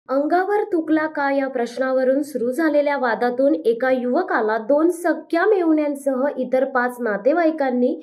अंगावर थुंकला का या प्रश्नावरून सुरू झालेल्या वादातून एका युवकाला 2 सख्या मेहुण्यांसह इतर 5 नातेवाईकांनी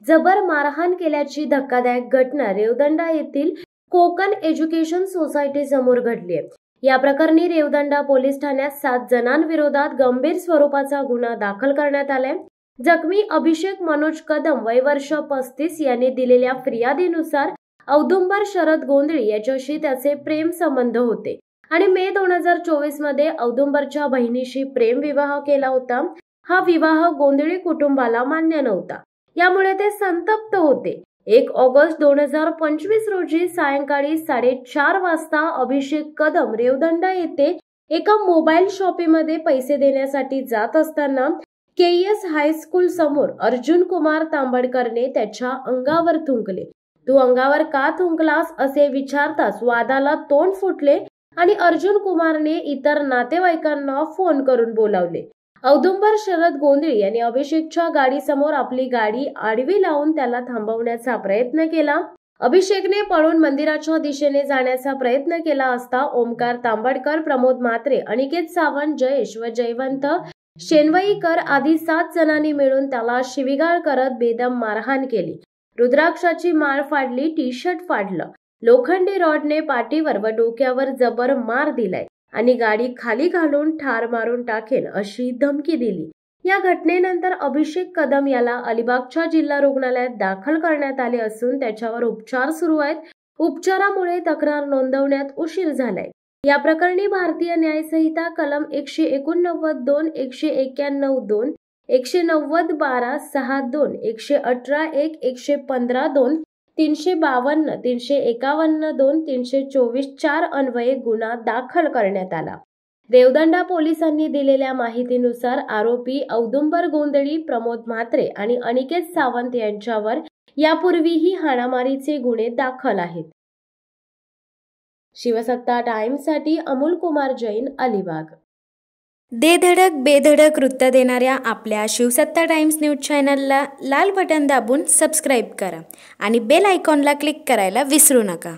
जबर मारहाण केल्याची धक्कादायक घटना रेवदंडा येथील कोकण एज्युकेशन सोसायटी समोर घडली आहे। या प्रकरणी रेवदंडा पोलीस ठाण्यात 7 जणांविरोधात गंभीर स्वरूपाचा गुन्हा दाखल करण्यात आलाय। जखमी अभिषेक मनोज कदम वय वर्ष 35 यांनी दिलेल्या फिर्यादीनुसार औदुंबर शरद गोंधळी याच्याशी त्याचे प्रेम संबंध होते आणि मे 2024 मध्ये औदुंबरच्या बहिणीशी प्रेम विवाह केला होता। हा विवाह गोंधळी कुटुंबाला मान्य नव्हता, यामुळे ते संतप्त होते। 1 ऑगस्ट 2025 रोजी सायंकाळी 4:30 वाजता अभिषेक कदम रेवदंडा येथे एका मोबाईल शॉपीमध्ये पैसे देण्यासाठी जात असताना केएस हायस्कूल समोर अर्जुन कुमार तांबडकरने त्याच्या अंगावर थुंकले। तू अंगावर का थुंकलास असे विचारताच वादाला तोंड फुटले आणि अर्जुन कुमारने इतर नातेवाईकांना फोन करून बोलावले। औदुंबर शरद गोंधळी यांनी अभिषेकच्या गाडीसमोर आपली गाडी आडवी लावून त्याला थांबवण्याचा प्रयत्न केला। अभिषेकने पळून मंदिराच्या दिशेने जाण्याचा प्रयत्न केला असता ओमकार तांबडकर, प्रमोद म्हात्रे, अनिकेत सावंत, जयेश व जयवंत शेनवईकर आदी 7 जणांनी मिळून त्याला शिवीगाळ करत बेदम मारहाण केली। रुद्राक्षाची माळ फाडली, टी-शर्ट फाडलं, लोखंडी रॉडने पाठीवर व डोक्यावर जबर मार दिलाय आणि गाडी खाली घालून ठार मारून टाकेन अशी धमकी दिली। या घटनेनंतर अभिषेक कदम याला अलिबागच्या जिल्हा रुग्णालयात दाखल करण्यात आले असून त्याच्यावर उपचार सुरू आहेत। उपचारामुळे तक्रार नोंदवण्यात उशीर झालाय। या प्रकरणी भारतीय न्याय संहिता कलम 189(2), 191(2), 190(12)(6)(2), 118(1), 115(2), 352, 351(2), 324(4) अन्वये गुन्हा दाखल करण्यात आला। रेवदंडा पोलिसांनी दिलेल्या माहितीनुसार आरोपी औदुंबर गोंधळी, प्रमोद म्हात्रे आणि अनिकेत सावंत यांच्यावर यापूर्वीही हाणामारीचे गुन्हे दाखल आहेत। शिवसत्ता टाइम्ससाठी अमोल कुमार जैन, अलिबाग। दे धडक बेधडक वृत्त देणाऱ्या आपल्या शिवसत्ता टाइम्स न्यूज चॅनलला लाल बटन दाबून सबस्क्राईब करा आणि बेल आयकॉनला क्लिक करायला विसरू नका।